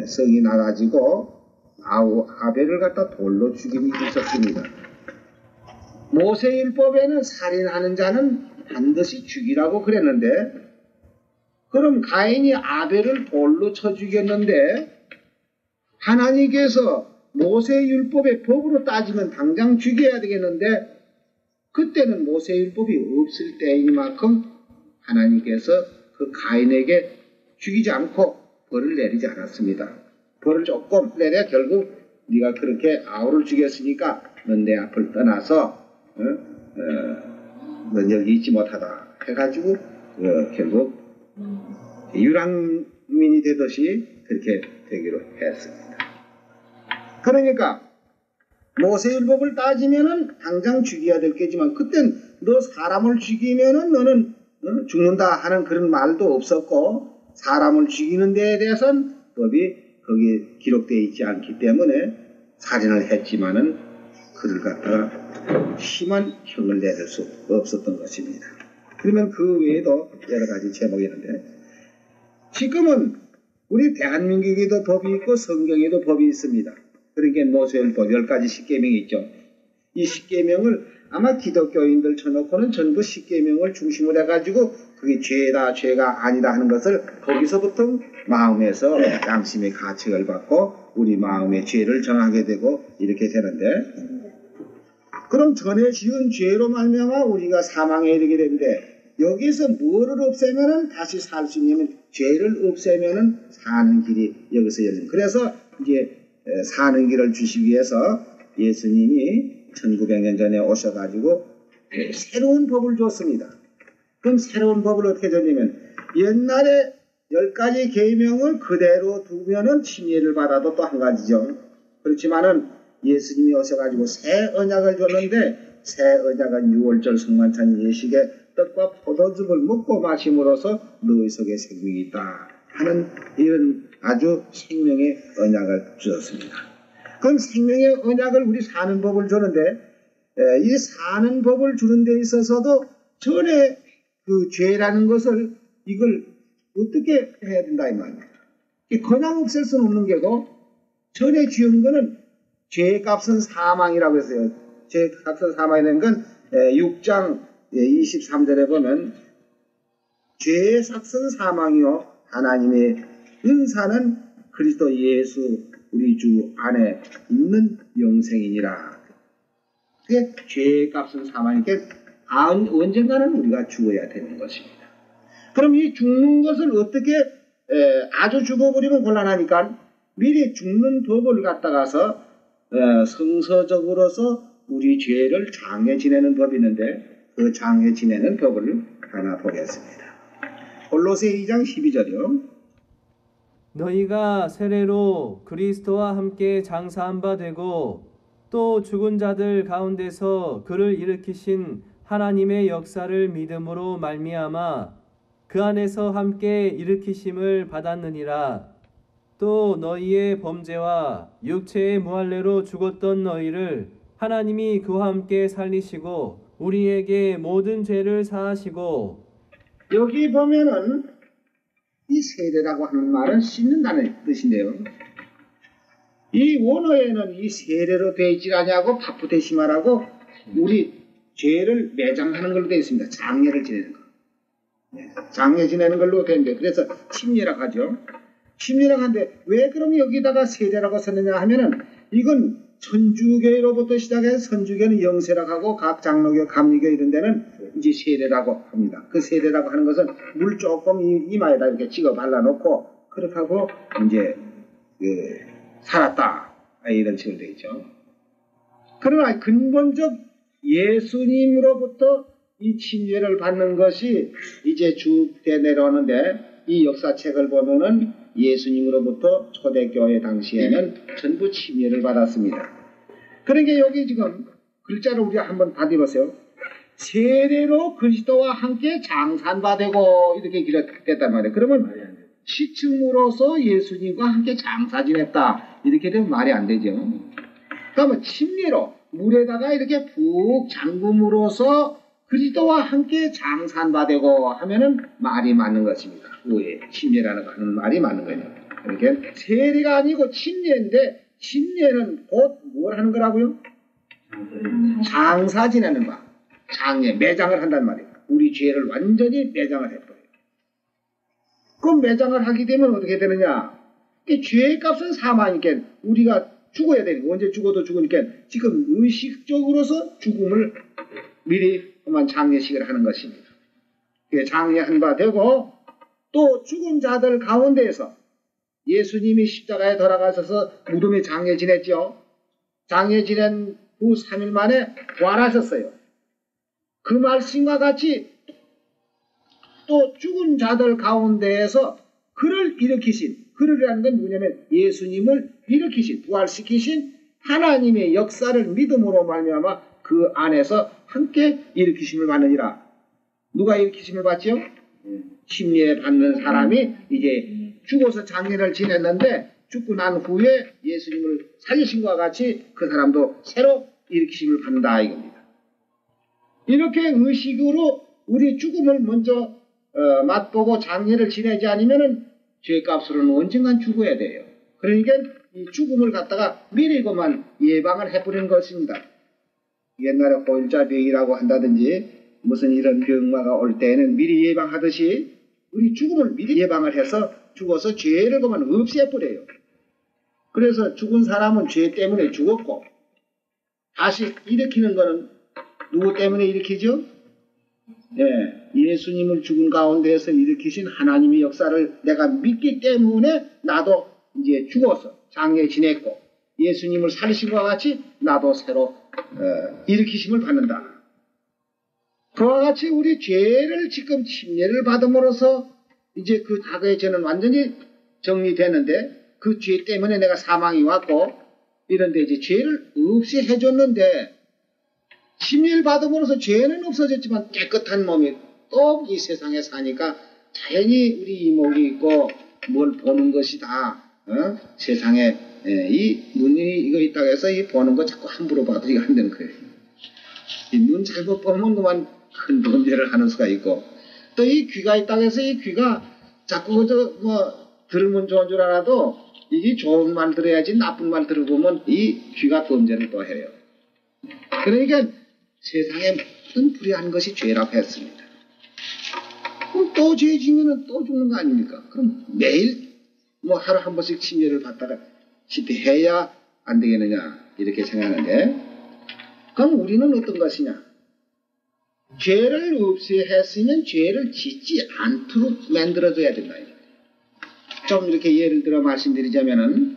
성이 나가지고 아벨을 갖다 돌로 죽임이 있었습니다. 모세율법에는 살인하는 자는 반드시 죽이라고 그랬는데, 그럼 가인이 아벨을 돌로 쳐 죽였는데 하나님께서 모세율법의 법으로 따지면 당장 죽여야 되겠는데, 그때는 모세율법이 없을 때이니만큼 하나님께서 그 가인에게 죽이지 않고 벌을 내리지 않았습니다. 벌을 조금 내려 결국 네가 그렇게 아우를 죽였으니까 넌 내 앞을 떠나서 넌 여기 있지 못하다 해가지고 결국 유랑민이 되듯이 그렇게 되기로 했습니다. 그러니까 모세율법을 따지면은 당장 죽여야 될 게지만, 그땐 너 사람을 죽이면은 너는 죽는다 하는 그런 말도 없었고, 사람을 죽이는 데에 대해서는 법이 거기에 기록되어 있지 않기 때문에 살인을 했지만은 그를 갖다가 심한 형을 내릴 수 없었던 것입니다. 그러면 그 외에도 여러 가지 제목이 있는데, 지금은 우리 대한민국에도 법이 있고 성경에도 법이 있습니다. 그러니까 모세율법 10가지 10계명이 있죠. 이 10계명을 아마 기독교인들 쳐놓고는 전부 10계명을 중심으로 해가지고 그게 죄다 죄가 아니다 하는 것을 거기서부터 마음에서 양심의 가책을 받고 우리 마음의 죄를 정하게 되고 이렇게 되는데, 그럼 전에 지은 죄로 말미암아 우리가 사망에 이르게 되는데, 여기서 뭐를 없애면은 다시 살 수 있냐면 죄를 없애면은 사는 길이 여기서 열립니다. 그래서 이제 사는 길을 주시기 위해서 예수님이 1900년 전에 오셔가지고 새로운 법을 줬습니다. 그럼 새로운 법을 어떻게 줬냐면, 옛날에 10가지 계명을 그대로 두면은 침례를 받아도 또 한 가지죠. 그렇지만은 예수님이 오셔가지고 새 언약을 줬는데, 새 언약은 6월절 성만찬 예식에 떡과 포도즙을 먹고 마심으로써 너희 속에 생명이 있다 하는 이런 아주 생명의 언약을 주셨습니다. 그럼 생명의 언약을 우리 사는 법을 주는데, 이 사는 법을 주는 데 있어서도 전에 그 죄라는 것을 이걸 어떻게 해야 된다 이 말이에요. 그냥 없앨 수는 없는 게고, 전에 지은 거는 죄값은 사망이라고 했어요. 죄값은 사망이라는 건 6장 23절에 보면 죄의 삭은 사망이요 하나님의 은사는 그리스도 예수 우리 주 안에 있는 영생이니라. 그게 죄의 값은 사망이니까 언젠가는 우리가 죽어야 되는 것입니다. 그럼 이 죽는 것을 어떻게 아주 죽어버리면 곤란하니까 미리 죽는 법을 갖다가서 성서적으로서 우리 죄를 장해 지내는 법이 있는데, 그 장해 지내는 법을 하나 보겠습니다. 골로새 2장 12절이요. 너희가 세례로 그리스도와 함께 장사한 바 되고 또 죽은 자들 가운데서 그를 일으키신 하나님의 역사를 믿음으로 말미암아 그 안에서 함께 일으키심을 받았느니라. 또 너희의 범죄와 육체의 무할례로 죽었던 너희를 하나님이 그와 함께 살리시고 우리에게 모든 죄를 사하시고. 여기 보면은 이 세례라고 하는 말은 씻는다는 뜻인데요. 이 원어에는 이 세례로 되어 있지 않냐고 바프테시마라고 우리 죄를 매장하는 걸로 되어 있습니다. 장례를 지내는 거. 장례 지내는 걸로 되는데, 그래서 침례라고 하죠. 침례라고 하는데 왜 그럼 여기다가 세례라고 썼느냐 하면은, 이건 천주교로부터 시작해서 선주교는 영세라고 하고 각 장로교, 감리교 이런 데는 이제 세례라고 합니다. 그 세례라고 하는 것은 물 조금 이마에다 이렇게 찍어 발라놓고 그렇게 하고 이제 살았다 이런 식으로 되어 있죠. 그러나 근본적 예수님으로부터 이 침례를 받는 것이 이제 쭉 내려오는데, 이 역사책을 보면은 예수님으로부터 초대교회 당시에는 전부 침례를 받았습니다. 그러니까 여기 지금 글자를 우리가 한번 받아보세요. 세례로 그리스도와 함께 장산받고 이렇게 기록됐단 말이에요. 그러면 시침으로서 예수님과 함께 장사 지냈다 이렇게 되면 말이 안 되죠. 그러면 침례로 물에다가 이렇게 푹 잠금으로써 그리스도와 함께 장산받고 하면은 말이 맞는 것입니다. 왜 침례라는 거 하는 말이 맞는 거예요. 그러니까 세례가 아니고 침례인데 침례는 곧 뭘 하는 거라고요? 장사 지내는 바. 장례, 매장을 한단 말이에요. 우리 죄를 완전히 매장을 해버려요. 그 매장을 하게 되면 어떻게 되느냐? 죄의 값은 사망이니까 우리가 죽어야 되니까 언제 죽어도 죽으니까 지금 의식적으로서 죽음을 미리 그만 장례식을 하는 것입니다. 장례한 바 되고 또 죽은 자들 가운데에서 예수님이 십자가에 돌아가셔서 무덤에 장례 지냈죠. 장례 지낸 후 3일 만에 부활하셨어요. 그 말씀과 같이 또 죽은 자들 가운데에서 그를 일으키신, 그를이라는 건 뭐냐면 예수님을 일으키신, 부활시키신 하나님의 역사를 믿음으로 말미암아 그 안에서 함께 일으키심을 받느니라. 누가 일으키심을 받죠? 침례 받는 사람이 이제 죽어서 장례를 지냈는데 죽고 난 후에 예수님을 살리신 것과 같이 그 사람도 새로 일으키심을 받는다 이겁니다. 이렇게 의식으로 우리 죽음을 먼저 맛보고 장례를 지내지 않으면 죄값으로는 언젠간 죽어야 돼요. 그러니까 이 죽음을 갖다가 미리 그만 예방을 해버리는 것입니다. 옛날에 호일자병이라고 한다든지 무슨 이런 병마가 올 때에는 미리 예방하듯이 우리 죽음을 미리 예방을 해서 죽어서 죄를 그만 없애버려요. 그래서 죽은 사람은 죄 때문에 죽었고 다시 일으키는 거는 누구 때문에 일으키죠? 예수님을 죽은 가운데에서 일으키신 하나님의 역사를 내가 믿기 때문에 나도 이제 죽어서 장례 지냈고 예수님을 살리신 것과 같이 나도 새로 일으키심을 받는다. 그와 같이 우리 죄를 지금 침례를 받음으로써 이제 그 과거의 죄는 완전히 정리되는데 그 죄 때문에 내가 사망이 왔고 이런데 이제 죄를 없이 해줬는데 침례를 받음으로써 죄는 없어졌지만 깨끗한 몸이 또 이 세상에 사니까 자연히 우리 이목이 있고 뭘 보는 것이다. 세상에 이 눈이 이거 있다고 해서 이 보는 거 자꾸 함부로 봐도 이거 안 되는 거예요. 이 눈 잘못 보면 그만 큰 범죄를 하는 수가 있고 또 이 귀가 있다고 해서 이 귀가 자꾸 뭐 들으면 좋은 줄 알아도 이게 좋은 말 들어야지 나쁜 말 들어보면 이 귀가 범죄를 또 해요. 그러니까 세상에 모든 불의한 것이 죄라고 했습니다. 그럼 또 죄 지면은 또 죽는 거 아닙니까? 그럼 매일 뭐 하루 한 번씩 침례를 받다가 집회해야 안 되겠느냐 이렇게 생각하는데 그럼 우리는 어떤 것이냐? 죄를 없이 했으면 죄를 짓지 않도록 만들어줘야 된다. 좀 이렇게 예를 들어 말씀드리자면은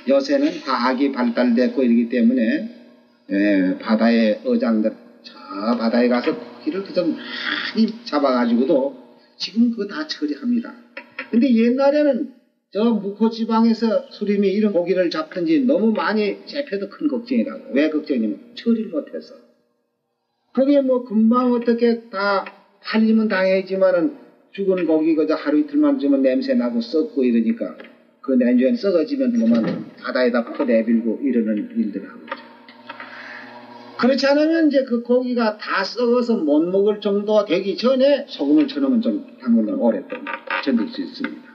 요새는 과학이 발달됐고 이러기 때문에 바다의 어장들 저 바다에 가서 고기를 그저 많이 잡아가지고도 지금 그거 다 처리합니다. 근데 옛날에는 저 묵호지방에서 수림이 이런 고기를 잡든지 너무 많이 잡혀도 큰 걱정이라고. 왜 걱정이냐면 처리를 못해서. 그게 뭐 금방 어떻게 다 팔리면 당해지만은 죽은 고기 그저 하루 이틀만 주면 냄새 나고 썩고 이러니까 그 냉장에 썩어지면 그만 바다에다 퍼내밀고 이러는 일들을 하고 있죠. 그렇지 않으면 이제 그 고기가 다 썩어서 못 먹을 정도 되기 전에 소금을 쳐놓으면 좀 당분간 오랫동안 견딜 수 있습니다.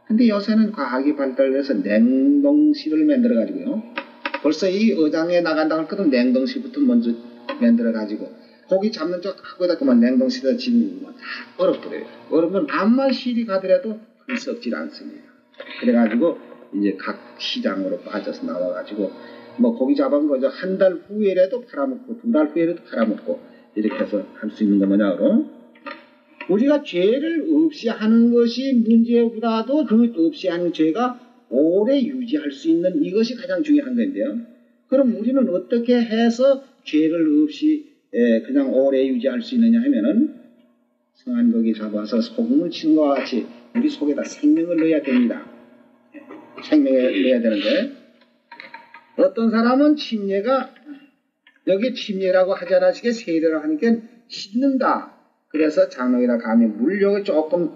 근데 요새는 과학이 발달해서 냉동실을 만들어가지고요. 벌써 이 어장에 나간다고 할 것은 냉동실부터 먼저 만들어가지고 고기 잡는 쪽 하고다 그만 냉동실에 집으면 다 얼어버려요. 얼으면 암만 실이 가더라도 썩질 않습니다. 그래가지고 이제 각 시장으로 빠져서 나와가지고 뭐 고기 잡은 거 한 달 후에라도 팔아먹고 2달 후에라도 팔아먹고 이렇게 해서 할 수 있는 거 뭐냐고. 우리가 죄를 없이 하는 것이 문제보다도 그 없이 하는 죄가 오래 유지할 수 있는 이것이 가장 중요한 건데요. 그럼 우리는 어떻게 해서 죄를 없이 그냥 오래 유지할 수 있느냐 하면은 성한고기 잡아서 소금을 치는 것과 같이 우리 속에다 생명을 넣어야 됩니다. 생명을 넣어야 되는데 어떤 사람은 침례가 여기 침례라고 하지 않으시게 세례라고 하니까 씻는다. 그래서 장로이나 감히 물욕을 조금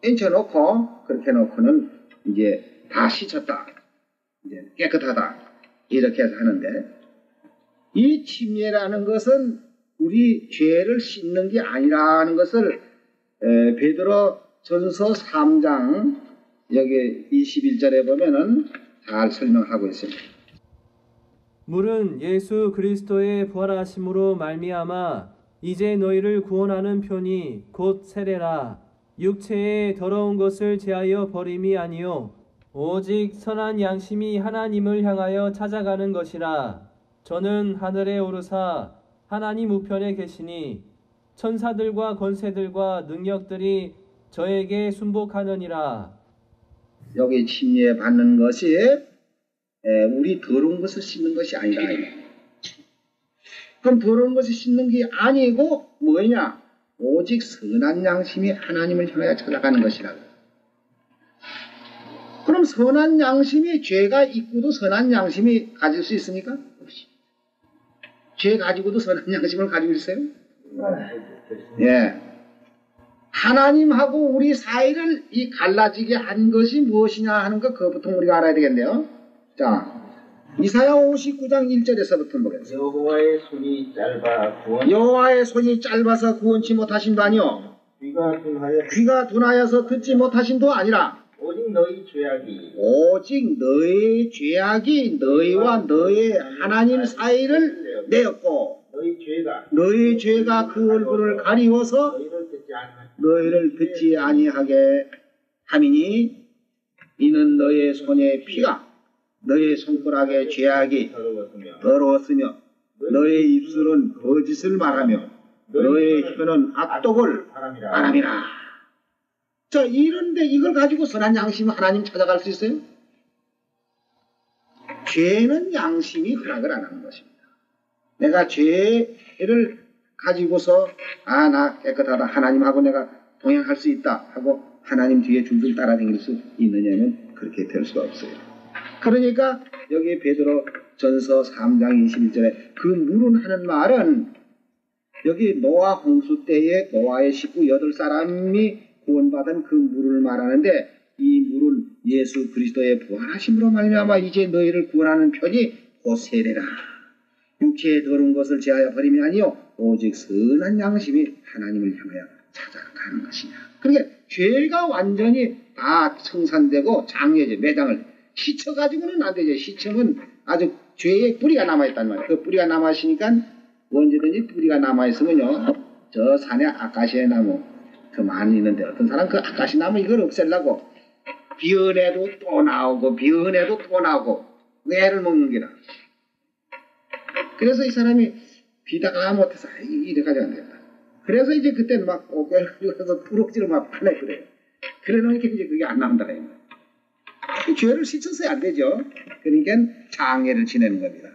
얹혀놓고 그렇게 놓고는 이제 다 씻었다. 이제 깨끗하다. 이렇게 해서 하는데 이 침례라는 것은 우리 죄를 씻는 게 아니라는 것을 베드로 전서 3장 여기 21절에 보면은 잘 설명하고 있습니다. 물은 예수 그리스도의 부활하심으로 말미암아 이제 너희를 구원하는 편이 곧 세례라. 육체의 더러운 것을 제하여 버림이 아니요 오직 선한 양심이 하나님을 향하여 찾아가는 것이라. 저는 하늘에 오르사 하나님 우편에 계시니 천사들과 권세들과 능력들이 저에게 순복하느니라. 여기 침례 받는 것이 우리 더러운 것을 씻는 것이 아니다. 그럼 더러운 것을 씻는 게 아니고 뭐냐? 오직 선한 양심이 하나님을 향하여 찾아가는 것이라. 그럼 선한 양심이 죄가 있고도 선한 양심이 가질 수 있습니까? 없이. 죄 가지고도 선한 양심을 가지고 있어요? 예. 하나님하고 우리 사이를 이 갈라지게 한 것이 무엇이냐 하는 것, 그것부터 우리가 알아야 되겠네요. 자, 이사야 59장 1절에서부터 보겠습니다. 여호와의 손이 짧아서 구원치 못하신도 아니요 귀가 둔하여서 듣지 못하신도 아니라 오직 너의 죄악이 너희와 너의 하나님 사이를 내었고 너희 죄가 그 얼굴을 가리워서 너희를 듣지 아니하게 함이니 이는 너의 손의 피가 너의 손가락의 죄악이 더러웠으며 너의 입술은 거짓을 말하며 너의 혀는 악독을 바람이라. 자, 이런데 이걸 가지고 선한 양심 하나님 찾아갈 수 있어요? 죄는 양심이 허락을 안 하는 것입니다. 내가 죄를 가지고서 나 깨끗하다 하나님하고 내가 동행할 수 있다 하고 하나님 뒤에 줄줄 따라다닐 수 있느냐면 그렇게 될 수가 없어요. 그러니까 여기 베드로 전서 3장 21절에 그 물은 하는 말은 여기 노아 홍수 때에 노아의 식구 8사람이 구원받은 그 물을 말하는데 이 물은 예수 그리스도의 부활하심으로 말미암아 이제 너희를 구원하는 편이 곧 세례라. 육체의 더러운 것을 제하여 버림이 아니요 오직 선한 양심이 하나님을 향하여 찾아가는 것이냐. 그러니까 죄가 완전히 다 청산되고 장례제 매장을 시쳐가지고는 안 되죠. 시청은 아주 죄의 뿌리가 남아있단 말이에요. 그 뿌리가 남아있으니까 언제든지 뿌리가 남아있으면요 저 산에 아카시아 나무 그 많이 있는데 어떤 사람 그 아카시아 나무 이걸 없애려고 비언해도 또 나오고 비언해도 또 나오고 애를 먹는 게라. 그래서 이 사람이 비다가 못해서 이래가지고 안 되겠다. 그래서 이제 그때 막 고개를 들어서 부럭지를 막 파내 그래요. 그래 놓으니까 이제 그게 안 나온다. 죄를 씻어서야 안 되죠. 그러니까 장애를 지내는 겁니다.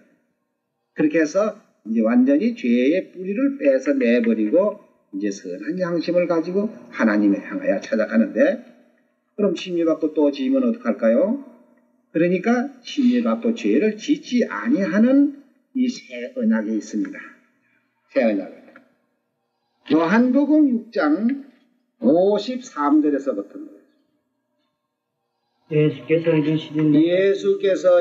그렇게 해서 이제 완전히 죄의 뿌리를 빼서 내버리고 이제 선한 양심을 가지고 하나님을 향하여 찾아가는데 그럼 침례받고 또 지으면 어떡할까요? 그러니까 침례받고 죄를 짓지 아니하는 이 새 언약이 있습니다. 새 언약. 요한복음 6장 53절에서부터 예수께서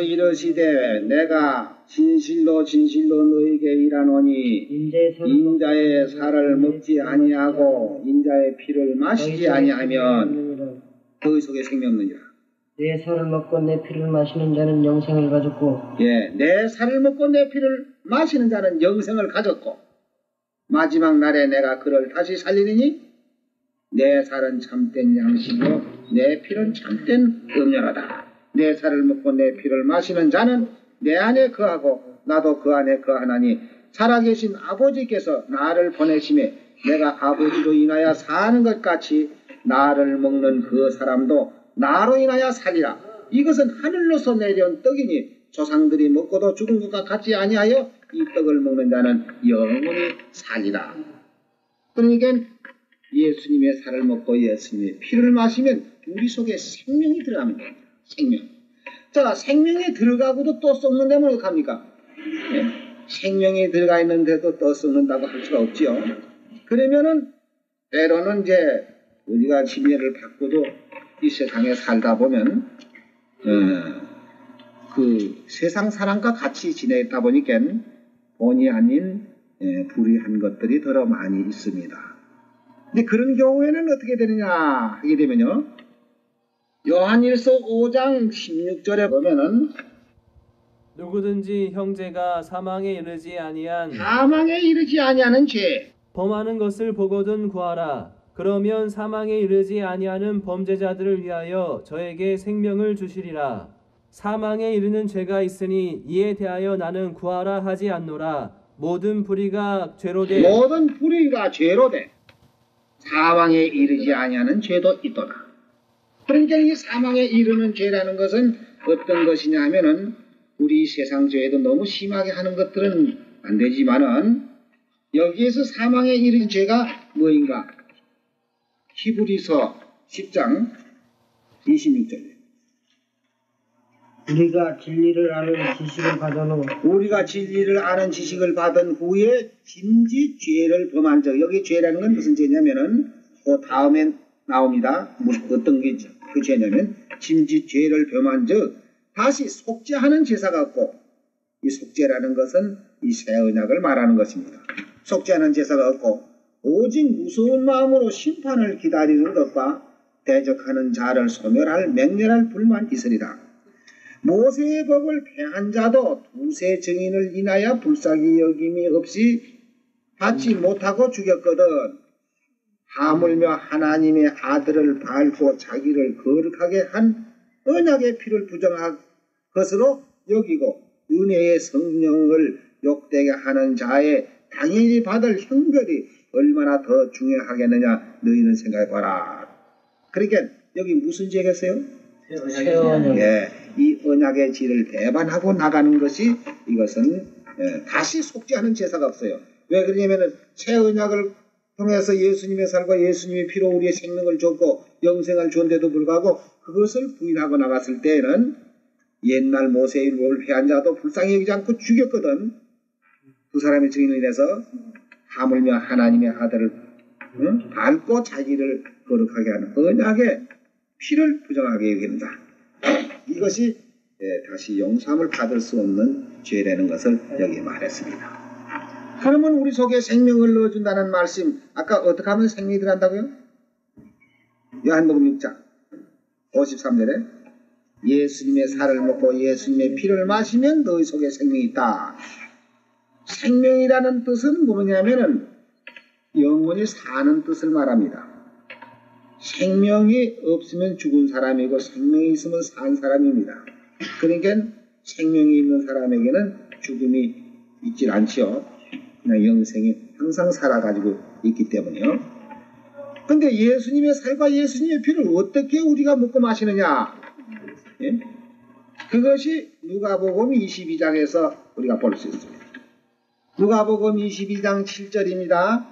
이르시되 내가 진실로 진실로 너희에게 이르노니 인자의 살을 먹지 아니하고 인자의 피를 마시지 아니하면 너희 속에 생명 없느니라. 내 살을 먹고 내 피를 마시는 자는 영생을 가졌고 내 살을 먹고 내 피를 마시는 자는 영생을 가졌고 마지막 날에 내가 그를 다시 살리리니 내 살은 참된 양식이요 내 피는 참된 음료라다. 내 살을 먹고 내 피를 마시는 자는 내 안에 거하고 나도 그 안에 거하나니 살아계신 아버지께서 나를 보내심에 내가 아버지로 인하여 사는 것 같이 나를 먹는 그 사람도 나로 인하여 살리라. 이것은 하늘로서 내려온 떡이니 조상들이 먹고도 죽은 것과 같지 아니하여 이 떡을 먹는 자는 영원히 살리라. 그러니까 예수님의 살을 먹고 예수님의 피를 마시면 우리 속에 생명이 들어가는 겁니다. 생명. 자, 생명이 들어가고도 또 썩는다면 어떡합니까? 생명이 들어가 있는데도 또 썩는다고 할 수가 없지요. 그러면은 때로는 이제 우리가 침례를 받고도 이 세상에 살다 보면 그 세상 사람과 같이 지내다 보니까 본의 아닌 불의한 것들이 더러 많이 있습니다. 근데 그런 경우에는 어떻게 되느냐 하게 되면요 요한일서 5장 16절에 보면은 누구든지 형제가 사망에 이르지 아니한 사망에 이르지 아니하는 죄, 범하는 것을 보거든 구하라. 그러면 사망에 이르지 아니하는 범죄자들을 위하여 저에게 생명을 주시리라. 사망에 이르는 죄가 있으니 이에 대하여 나는 구하라 하지 않노라. 모든 불의가 죄로 돼 모든 불의가 죄로 돼 사망에 이르지 아니하는 죄도 있도다. 그러니까 이 사망에 이르는 죄라는 것은 어떤 것이냐 하면은 우리 세상 죄에도 너무 심하게 하는 것들은 안 되지만은 여기에서 사망에 이르는 죄가 뭐인가? 히브리서 10장 26절. 우리가 진리를 아는 지식을 받은 후 우리가 진리를 아는 지식을 받은 후에 짐짓 죄를 범한 적. 여기 죄라는 건 무슨 죄냐면은 그 다음에 나옵니다. 어떤 게 그 죄냐면 짐짓 죄를 범한 적 다시 속죄하는 제사가 없고, 이 속죄라는 것은 이 새 언약을 말하는 것입니다. 속죄하는 제사가 없고 오직 무서운 마음으로 심판을 기다리는 것과 대적하는 자를 소멸할 맹렬할 불만 있으리라. 모세의 법을 폐한 자도 두세 증인을 인하여 불쌍히 여김이 없이 받지 못하고 죽였거든. 하물며 하나님의 아들을 밟고 자기를 거룩하게 한 언약의 피를 부정한 것으로 여기고 은혜의 성령을 욕되게 하는 자의 당연히 받을 형벌이 얼마나 더 중요하겠느냐 너희는 생각해봐라. 그러니까 여기 무슨 죄겠어요? 새 언약. 예, 이 언약의 질을 배반하고 나가는 것이 이것은 다시 속죄하는 제사가 없어요. 왜 그러냐면은 새 언약을 통해서 예수님의 살과 예수님의 피로 우리의 생명을 줬고 영생을 줬는데도 불구하고 그것을 부인하고 나갔을 때에는 옛날 모세의 율법을 폐한 자도 불쌍히 여기지 않고 죽였거든. 두 사람의 증인을 인해서 하물며 하나님의 아들을 밟고 자기를 거룩하게 하는 언약의 피를 부정하게 여긴다. 이것이 다시 용서함을 받을 수 없는 죄라는 것을 여기 말했습니다. 그러면 우리 속에 생명을 넣어준다는 말씀, 아까 어떻게 하면 생명이 들어간다고요? 요한복음 6장 53절에 예수님의 살을 먹고 예수님의 피를 마시면 너희 속에 생명이 있다. 생명이라는 뜻은 뭐냐면은 영원히 사는 뜻을 말합니다. 생명이 없으면 죽은 사람이고 생명이 있으면 산 사람입니다. 그러니까 생명이 있는 사람에게는 죽음이 있질 않지요. 그냥 영생이 항상 살아가지고 있기 때문이요. 근데 예수님의 살과 예수님의 피를 어떻게 우리가 먹고 마시느냐? 예? 그것이 누가복음 22장에서 우리가 볼 수 있습니다. 누가복음 22장 7절입니다.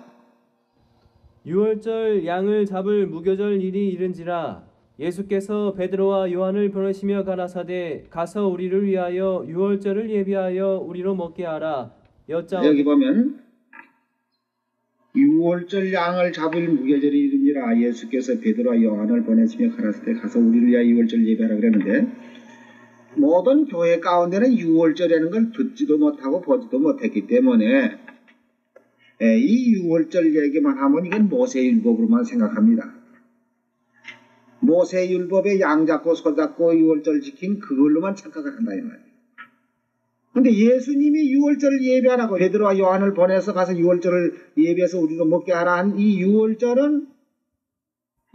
유월절 양을 잡을 무교절 일이 이른지라 예수께서 베드로와 요한을 보내시며 가라사대 가서 우리를 위하여 유월절을 예비하여 우리로 먹게 하라. 여기 보면 유월절 양을 잡을 무교절이 이른지라 예수께서 베드로와 요한을 보내시며 가라사대 가서 우리를 위하여 유월절 예비하라 그랬는데 모든 교회 가운데는 유월절이라는 걸 듣지도 못하고 보지도 못했기 때문에 이 유월절 얘기만 하면 이건 모세율법으로만 생각합니다. 모세율법에 양 잡고 소 잡고 유월절 지킨 그걸로만 착각을 한다 이 말이에요. 근데 예수님이 유월절을 예배하라고 베드로와 요한을 보내서 가서 유월절을 예배해서 우리도 먹게 하라 한 이 유월절은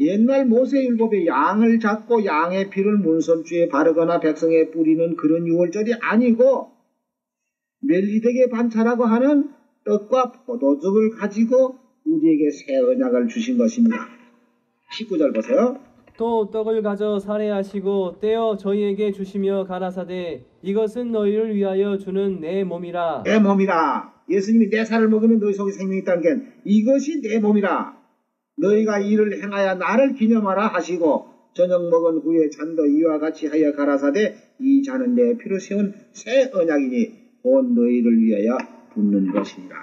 옛날 모세율법에 양을 잡고 양의 피를 문설주에 바르거나 백성에 뿌리는 그런 유월절이 아니고 멜리덱의 반차라고 하는 떡과 포도즙을 가지고 우리에게 새 언약을 주신 것입니다. 19절 보세요. 또 떡을 가져 살해하시고 떼어 저희에게 주시며 가라사대 이것은 너희를 위하여 주는 내 몸이라. 내 몸이라. 예수님이 내 살을 먹으면 너희 속에 생명이 있다는 게 이것이 내 몸이라. 너희가 이를 행하여 나를 기념하라 하시고 저녁 먹은 후에 잔도 이와 같이 하여 가라사대 이 잔은 내 피로 세운 새 언약이니 온 너희를 위하여 붓는 것이니라.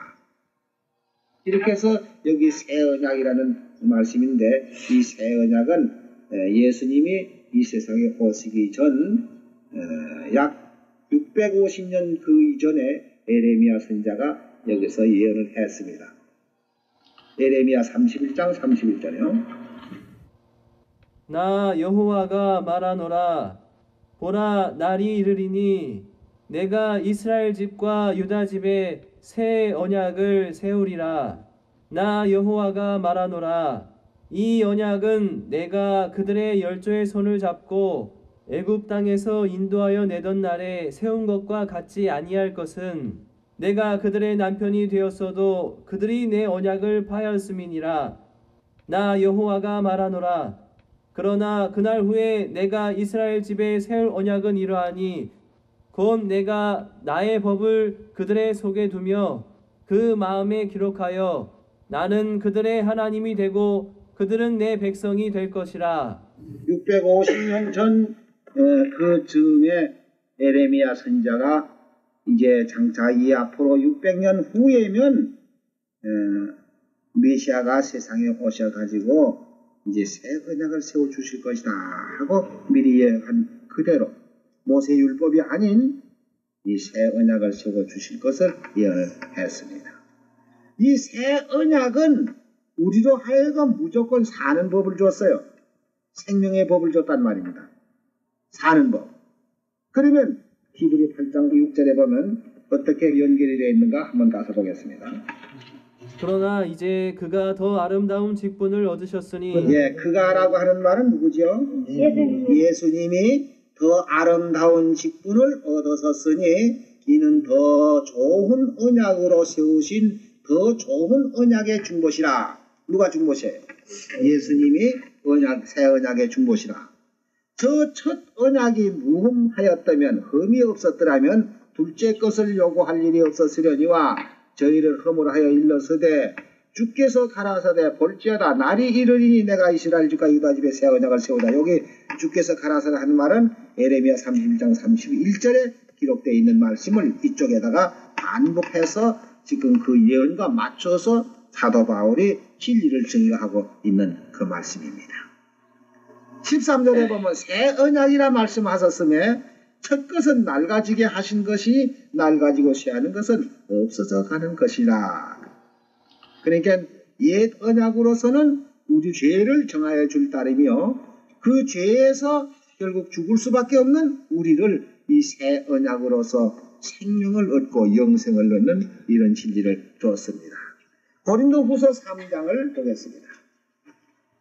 이렇게 해서 여기 새 언약이라는 말씀인데 이 새 언약은 예수님이 이 세상에 오시기 전 약 650년 그 이전에 에레미야 선지자가 여기서 예언을 했습니다. 에레미야 31장 31절이요. 나 여호와가 말하노라. 보라, 날이 이르리니 내가 이스라엘 집과 유다 집에 새 언약을 세우리라. 나 여호와가 말하노라. 이 언약은 내가 그들의 열조의 손을 잡고 애굽 땅에서 인도하여 내던 날에 세운 것과 같지 아니할 것은 내가 그들의 남편이 되었어도 그들이 내 언약을 파하였음이니라. 나 여호와가 말하노라. 그러나 그날 후에 내가 이스라엘 집에 세울 언약은 이러하니 곧 내가 나의 법을 그들의 속에 두며 그 마음에 기록하여 나는 그들의 하나님이 되고 그들은 내 백성이 될 것이라. 650년 전 그 즈음에 에레미야 선지자가 이제 장차 이 앞으로 600년 후에면 메시아가 세상에 오셔가지고 이제 새 언약을 세워 주실 것이다 하고 미리 예언한 그대로 모세 율법이 아닌 이 새 언약을 세워 주실 것을 예언을 했습니다. 이 새 언약은 우리로 하여금 무조건 사는 법을 줬어요. 생명의 법을 줬단 말입니다. 사는 법. 그러면 히브리 8장 6절에 보면 어떻게 연결이 되어 있는가 한번 가서 보겠습니다. 그러나 이제 그가 더 아름다운 직분을 얻으셨으니 예, 그가라고 하는 말은 누구죠? 예수님이 더 아름다운 직분을 얻으셨으니 이는 더 좋은 언약으로 세우신 더 좋은 언약의 중보시라. 누가 중보시에요? 예수님이 새 언약의 중보시라. 저 첫 언약이 무흠하였다면 흠이 없었더라면 둘째 것을 요구할 일이 없었으려니와 저희를 허물하여 일러서되 주께서 가라사대 볼지어다 날이 이르리니 내가 이스라엘 집과 유다 집에 새 언약을 세우다. 여기 주께서 가라사대 하는 말은 에레미야 31장 31절에 기록되어 있는 말씀을 이쪽에다가 반복해서 지금 그 예언과 맞춰서 사도 바울이 진리를 증거하고 있는 그 말씀입니다. 13절에 보면 새 언약이라 말씀하셨음에 첫 것은 낡아지게 하신 것이 낡아지고 쇠하는 것은 없어져 가는 것이라. 그러니까 옛 언약으로서는 우리 죄를 정하여 줄 따름이요 그 죄에서 결국 죽을 수밖에 없는 우리를 이 새 언약으로서 생명을 얻고 영생을 얻는 이런 진리를 주었습니다. 고린도후서 3장을 보겠습니다.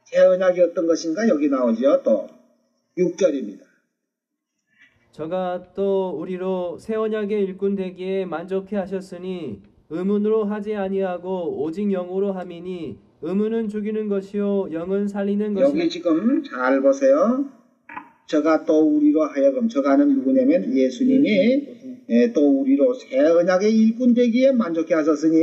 새 언약이 어떤 것인가 여기 나오죠. 또 6절입니다. 저가 또 우리로 새 언약의 일꾼 되기에 만족해 하셨으니 의문으로 하지 아니하고 오직 영으로 함이니 의문은 죽이는 것이요 영은 살리는 것이라. 여기 지금 잘 보세요. 저가 또 우리로 하여금 저가는 누구냐면 예수님이 또 우리로 새 언약의 일꾼 되기에 만족해 하셨으니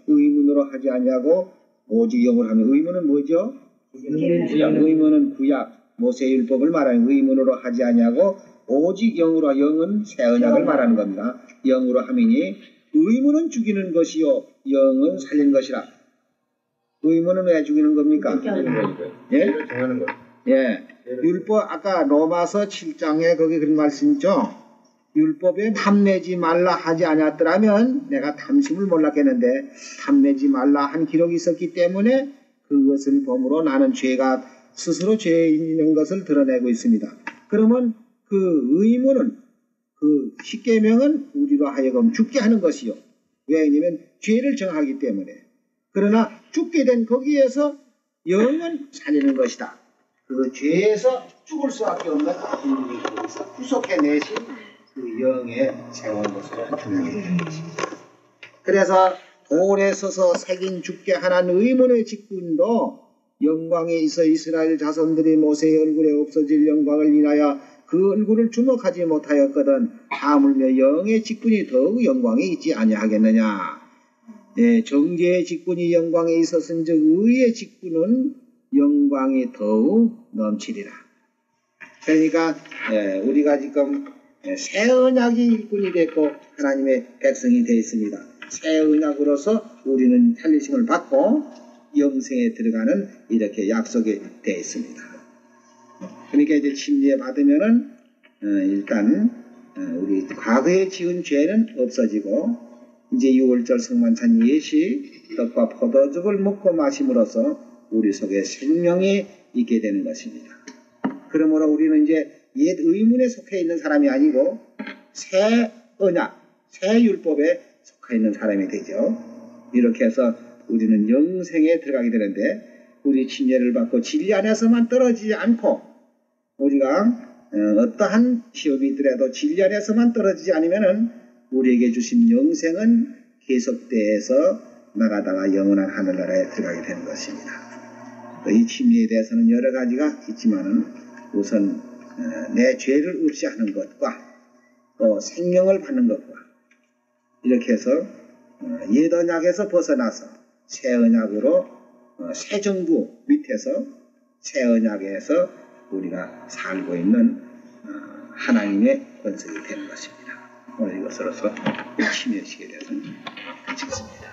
의문으로 하지 아니하고 오직 영으로 하면 의문은 뭐죠? 의문은 구약 모세율법을 말하는 의문으로 하지 아니하고 오직 영으로 영은 새 언약을 말하는 겁니다. 영으로 하미니 의문은 죽이는 것이요 영은 살리는 것이라. 의문은 왜 죽이는 겁니까? 예? 예. 율법 아까 로마서 7장에 거기 그런 말씀 있죠. 율법에 탐내지 말라 하지 않았더라면 내가 탐심을 몰랐겠는데 탐내지 말라 한 기록이 있었기 때문에 그것을 범으로 나는 죄가 스스로 죄인인 것을 드러내고 있습니다. 그러면 그 의문은 그 십계명은 우리로 하여금 죽게 하는 것이요. 왜냐하면 죄를 정하기 때문에. 그러나 죽게 된 거기에서 영은 살리는 것이다. 그 죄에서 죽을 수밖에 없는 인물이 거기서 구속해내신 그 영의 세운 것으로 중요해 것입니다. 그래서 돌에 서서 새긴 죽게 하는 의문의 직분도 영광에 있어 이스라엘 자손들이 모세의 얼굴에 없어질 영광을 인하여 그 얼굴을 주목하지 못하였거든 하물며 영의 직분이 더욱 영광에 있지 아니하겠느냐. 예, 정죄의 직분이 영광에 있었은즉 의의 직분은 영광이 더욱 넘치리라. 그러니까 우리가 지금 새 언약이 일꾼이 됐고 하나님의 백성이 되어 있습니다. 새 언약으로서 우리는 살리심을 받고 영생에 들어가는 이렇게 약속이 되어 있습니다. 그러니까 이제 침례 받으면은 일단 우리 과거에 지은 죄는 없어지고 이제 6월절 성만찬 예시 떡과 포도즙을 먹고 마심으로써 우리 속에 생명이 있게 되는 것입니다. 그러므로 우리는 이제 옛 의문에 속해 있는 사람이 아니고 새 언약, 새 율법에 속해 있는 사람이 되죠. 이렇게 해서 우리는 영생에 들어가게 되는데 우리 침례를 받고 진리 안에서만 떨어지지 않고 우리가 어떠한 시험이 있더라도 진리 안에서만 떨어지지 않으면은 우리에게 주신 영생은 계속돼서 나가다가 영원한 하늘나라에 들어가게 되는 것입니다. 이 침례에 대해서는 여러 가지가 있지만은 우선 내 죄를 없이 하는 것과 또 생명을 받는 것과 이렇게 해서 옛 언약에서 벗어나서 새 언약으로 새 정부 밑에서 새 언약에서 우리가 살고 있는 하나님의 권속이 되는 것입니다. 오늘 이것으로서 침례식에 대해서는 마치겠습니다.